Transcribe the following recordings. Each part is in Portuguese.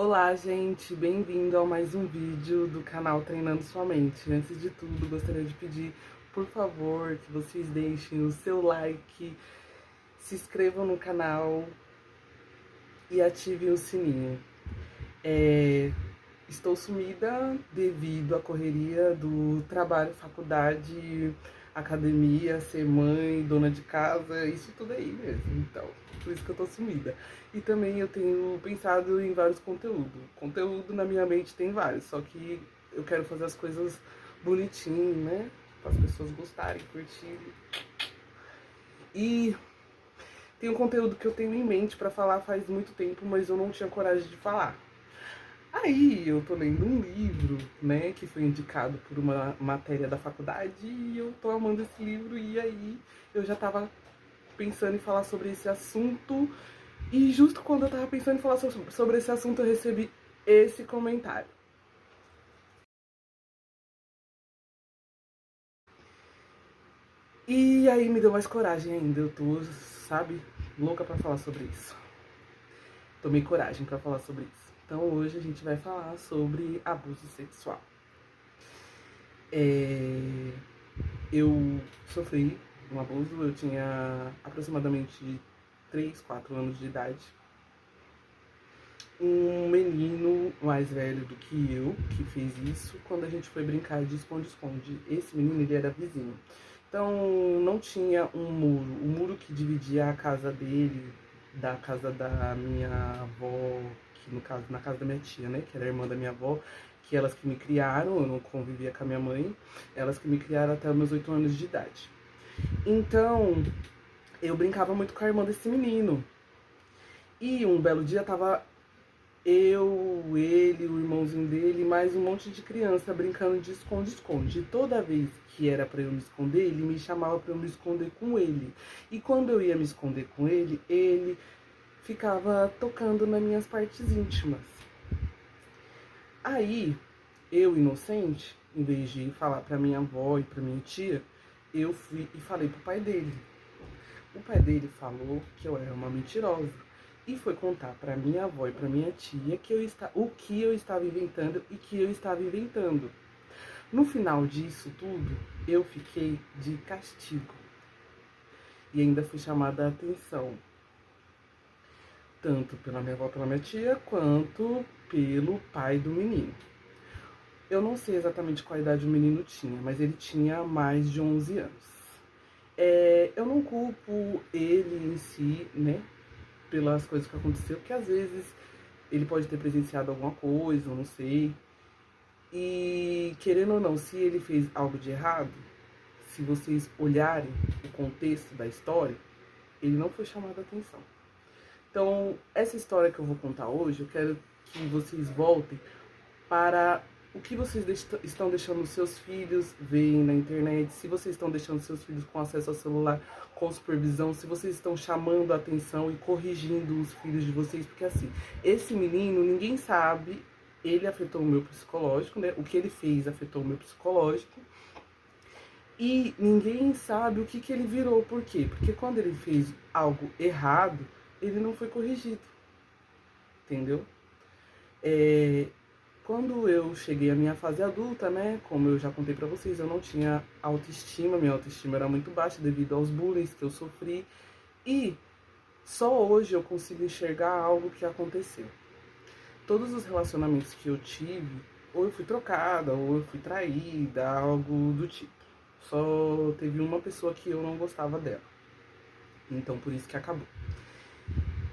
Olá, gente, bem-vindo a mais um vídeo do canal Treinando Sua Mente. Antes de tudo, gostaria de pedir, por favor, que vocês deixem o seu like, se inscrevam no canal e ativem o sininho. Estou sumida devido à correria do trabalho, faculdade, academia, ser mãe, dona de casa, isso tudo aí mesmo. Então, por isso que eu tô sumida. E também eu tenho pensado em vários conteúdos. Conteúdo na minha mente tem vários, só que eu quero fazer as coisas bonitinho, né? Para as pessoas gostarem, curtirem. E tem um conteúdo que eu tenho em mente para falar faz muito tempo, mas eu não tinha coragem de falar. Aí eu tô lendo um livro, né, que foi indicado por uma matéria da faculdade e eu tô amando esse livro e aí eu já tava pensando em falar sobre esse assunto e justo quando eu tava pensando em falar sobre esse assunto eu recebi esse comentário. E aí me deu mais coragem ainda, eu tô, sabe, louca pra falar sobre isso. Tomei coragem pra falar sobre isso. Então hoje a gente vai falar sobre abuso sexual. Eu sofri um abuso, eu tinha aproximadamente 3, 4 anos de idade. Um menino mais velho do que eu, que fez isso, quando a gente foi brincar de esconde-esconde. Esse menino, ele era vizinho. Então, não tinha um muro. O muro que dividia a casa dele da casa da minha avó, que no caso, na casa da minha tia, né, que era a irmã da minha avó, que elas que me criaram, eu não convivia com a minha mãe, elas que me criaram até os meus 8 anos de idade. Então, eu brincava muito com a irmã desse menino. E um belo dia tava eu, ele, o irmãozinho dele, mais um monte de criança brincando de esconde-esconde. Toda vez que era pra eu me esconder, ele me chamava pra eu me esconder com ele. E quando eu ia me esconder com ele, ele ficava tocando nas minhas partes íntimas. Aí, eu, inocente, em vez de falar pra minha avó e pra minha tia, eu fui e falei pro pai dele. O pai dele falou que eu era uma mentirosa e foi contar para minha avó e para minha tia que o que eu estava inventando e que eu estava inventando. No final disso tudo, eu fiquei de castigo e ainda fui chamada a atenção, tanto pela minha avó e pela minha tia, quanto pelo pai do menino. Eu não sei exatamente qual idade o menino tinha, mas ele tinha mais de 11 anos. Eu não culpo ele em si, né, pelas coisas que aconteceu, porque às vezes ele pode ter presenciado alguma coisa, eu não sei. E querendo ou não, se ele fez algo de errado, se vocês olharem o contexto da história, ele não foi chamado a atenção. Então, essa história que eu vou contar hoje, eu quero que vocês voltem para o que vocês estão deixando os seus filhos verem na internet, se vocês estão deixando seus filhos com acesso ao celular, com supervisão, se vocês estão chamando a atenção e corrigindo os filhos de vocês, porque assim, esse menino, ninguém sabe, ele afetou o meu psicológico, né? O que ele fez afetou o meu psicológico. E ninguém sabe o que ele virou, por quê? Porque quando ele fez algo errado, ele não foi corrigido, entendeu? Quando eu cheguei à minha fase adulta, né, como eu já contei pra vocês, eu não tinha autoestima, minha autoestima era muito baixa devido aos bullying que eu sofri. E só hoje eu consigo enxergar algo que aconteceu. Todos os relacionamentos que eu tive, ou eu fui trocada, ou eu fui traída, algo do tipo. Só teve uma pessoa que eu não gostava dela. Então por isso que acabou.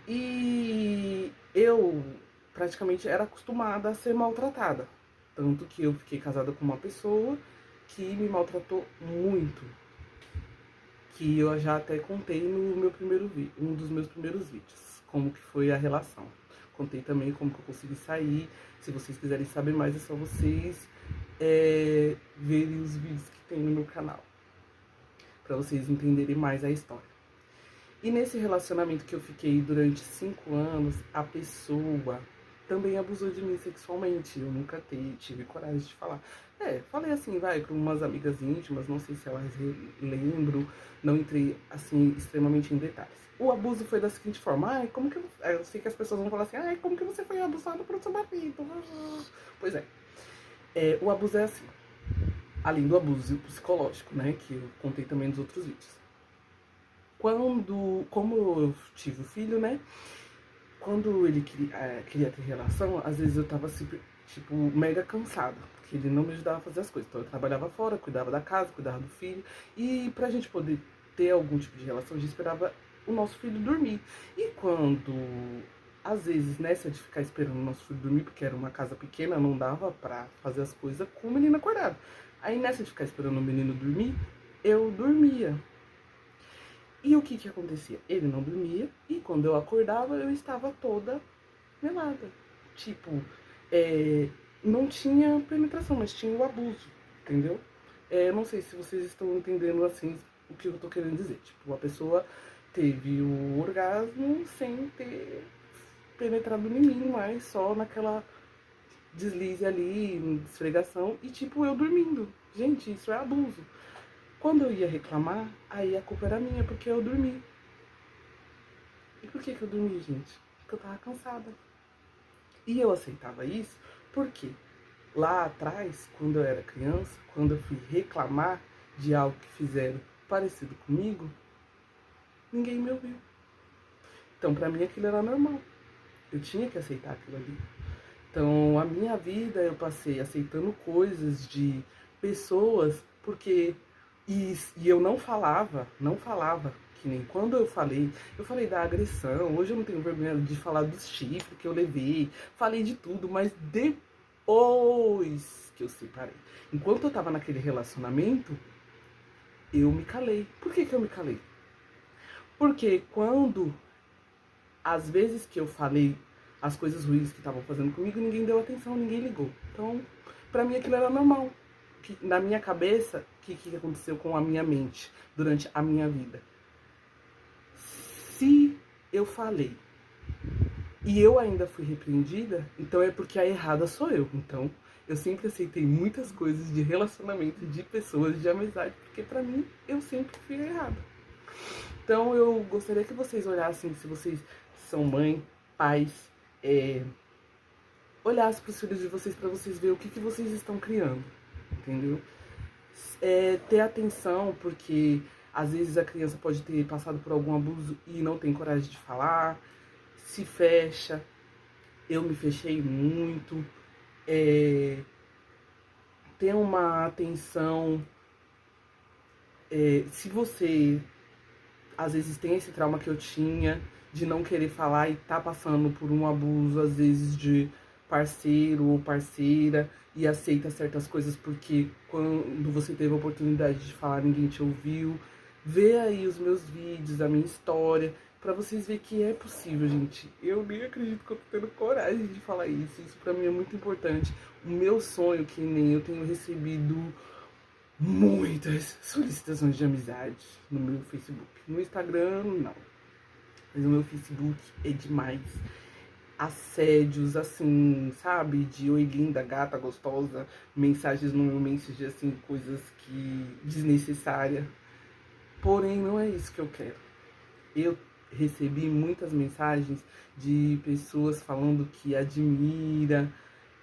E eu praticamente era acostumada a ser maltratada. Tanto que eu fiquei casada com uma pessoa que me maltratou muito. Que eu já até contei no meu primeiro vídeo, um dos meus primeiros vídeos, como que foi a relação. Contei também como que eu consegui sair. Se vocês quiserem saber mais, é só vocês verem os vídeos que tem no meu canal, para vocês entenderem mais a história. E nesse relacionamento que eu fiquei durante 5 anos, a pessoa também abusou de mim sexualmente. Eu nunca tive coragem de falar. Falei assim, vai, para umas amigas íntimas, não sei se elas lembram, não entrei assim extremamente em detalhes. O abuso foi da seguinte forma: ai, como que. Eu sei que as pessoas vão falar assim: ai, como que você foi abusado por seu marido? Pois é. O abuso é assim. Além do abuso psicológico, né? Que eu contei também nos outros vídeos. Como eu tive o filho, né? Quando ele queria ter relação, às vezes eu tava tipo, mega cansada, porque ele não me ajudava a fazer as coisas. Então eu trabalhava fora, cuidava da casa, cuidava do filho. E pra gente poder ter algum tipo de relação, a gente esperava o nosso filho dormir. E quando, às vezes, nessa de ficar esperando o nosso filho dormir, porque era uma casa pequena, não dava pra fazer as coisas com o menino acordado. Aí nessa de ficar esperando o menino dormir, eu dormia. E o que que acontecia? Ele não dormia e quando eu acordava eu estava toda melada. Tipo, não tinha penetração, mas tinha o abuso, entendeu? Eu não sei se vocês estão entendendo assim o que eu tô querendo dizer. Tipo, a pessoa teve o orgasmo sem ter penetrado em mim, mas só naquela deslize ali, esfregação, e tipo, eu dormindo. Gente, isso é abuso. Quando eu ia reclamar, aí a culpa era minha, porque eu dormi. E por que eu dormi, gente? Porque eu tava cansada. E eu aceitava isso porque lá atrás, quando eu era criança, quando eu fui reclamar de algo que fizeram parecido comigo, ninguém me ouviu. Então, pra mim, aquilo era normal. Eu tinha que aceitar aquilo ali. Então, a minha vida eu passei aceitando coisas de pessoas, porque. E eu não falava, que nem quando eu falei da agressão, hoje eu não tenho vergonha de falar dos chifres que eu levei, falei de tudo, mas depois que eu separei. Enquanto eu tava naquele relacionamento, eu me calei. Por que eu me calei? Porque quando, às vezes que eu falei as coisas ruins que estavam fazendo comigo, ninguém deu atenção, ninguém ligou. Então, pra mim aquilo era normal. Na minha cabeça, o que aconteceu com a minha mente durante a minha vida? Se eu falei e eu ainda fui repreendida, então é porque a errada sou eu. Então, eu sempre aceitei muitas coisas de relacionamento, de pessoas, de amizade, porque pra mim, eu sempre fui a errada. Então, eu gostaria que vocês olhassem, se vocês são mãe, pais, olhassem para os filhos de vocês para vocês verem o que vocês estão criando, entendeu? Ter atenção, porque às vezes a criança pode ter passado por algum abuso e não tem coragem de falar, se fecha. Eu me fechei muito. Ter uma atenção. Se você às vezes tem esse trauma que eu tinha de não querer falar e tá passando por um abuso, às vezes de parceiro ou parceira, e aceita certas coisas porque quando você teve a oportunidade de falar, ninguém te ouviu. Vê aí os meus vídeos, a minha história, pra vocês verem que é possível, gente. Eu nem acredito que eu tô tendo coragem de falar isso. Isso pra mim é muito importante. O meu sonho, que nem eu tenho recebido muitas solicitações de amizade no meu Facebook. No Instagram, não. Mas no meu Facebook é demais. Assédios, assim, sabe? De oi linda, gata, gostosa. Mensagens no meu Messenger, assim, coisas que desnecessárias. Porém, não é isso que eu quero. Eu recebi muitas mensagens de pessoas falando que admira,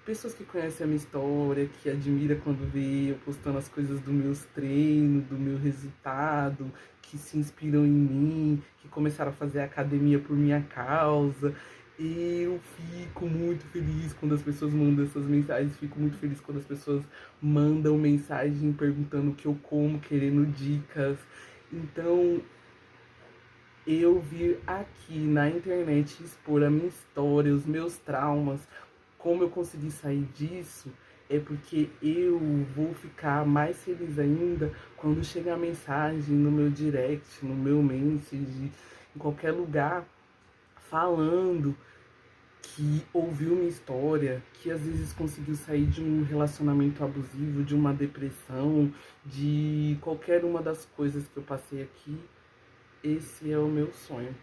pessoas que conhecem a minha história, que admira quando vê eu postando as coisas dos meus treinos, do meu resultado, que se inspiram em mim, que começaram a fazer academia por minha causa. E eu fico muito feliz quando as pessoas mandam essas mensagens, fico muito feliz quando as pessoas mandam mensagem perguntando o que eu como, querendo dicas. Então, eu vir aqui na internet expor a minha história, os meus traumas, como eu consegui sair disso, é porque eu vou ficar mais feliz ainda quando chegar mensagem no meu direct, no meu message, em qualquer lugar, falando que ouviu minha história, que às vezes conseguiu sair de um relacionamento abusivo, de uma depressão, de qualquer uma das coisas que eu passei aqui. Esse é o meu sonho.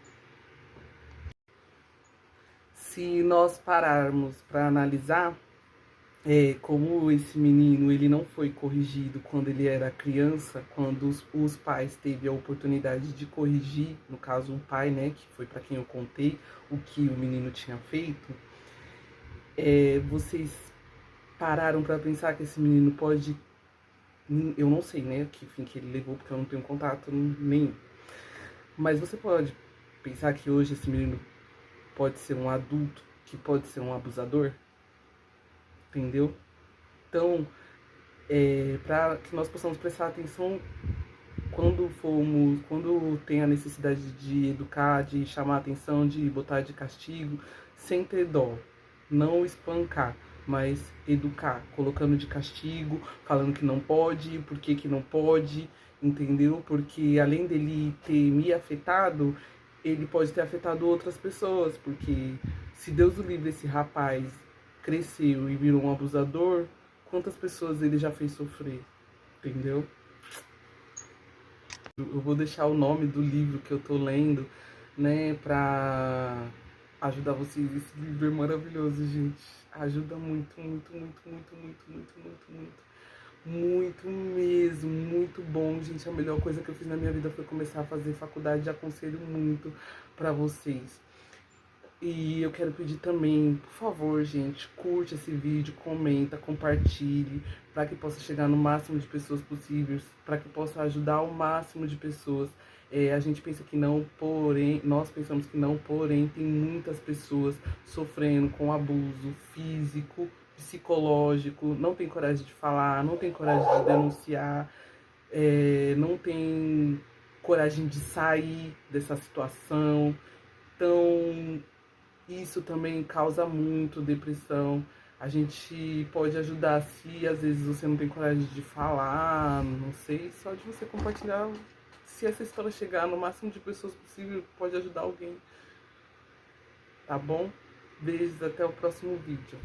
Se nós pararmos para analisar, Como esse menino ele não foi corrigido quando ele era criança, quando os pais teve a oportunidade de corrigir, no caso o pai, né, que foi para quem eu contei o que o menino tinha feito, vocês pararam para pensar que esse menino pode, eu não sei, né, que fim que ele levou, porque eu não tenho contato nenhum, mas você pode pensar que hoje esse menino pode ser um adulto que pode ser um abusador, entendeu? Então, para que nós possamos prestar atenção quando tem a necessidade de educar, de chamar a atenção, de botar de castigo, sem ter dó, não espancar, mas educar, colocando de castigo, falando que não pode, por que que não pode, entendeu? Porque além dele ter me afetado, ele pode ter afetado outras pessoas, porque se Deus o livre, esse rapaz cresceu e virou um abusador, quantas pessoas ele já fez sofrer, entendeu? Eu vou deixar o nome do livro que eu tô lendo, né, pra ajudar vocês. Esse livro é maravilhoso, gente. Ajuda muito, muito, muito, muito, muito, muito, muito, muito. Muito mesmo, muito bom, gente. A melhor coisa que eu fiz na minha vida foi começar a fazer faculdade. Aconselho muito pra vocês. E eu quero pedir também, por favor, gente, curte esse vídeo, comenta, compartilhe, para que possa chegar no máximo de pessoas possíveis, para que possa ajudar o máximo de pessoas. A gente pensa que não, porém, nós pensamos que não, porém, tem muitas pessoas sofrendo com abuso físico, psicológico, não tem coragem de falar, não tem coragem de denunciar, não tem coragem de sair dessa situação. Então, isso também causa muito depressão. A gente pode ajudar se às vezes você não tem coragem de falar, não sei, só de você compartilhar. Se essa história chegar no máximo de pessoas possível, pode ajudar alguém. Tá bom? Beijos, até o próximo vídeo.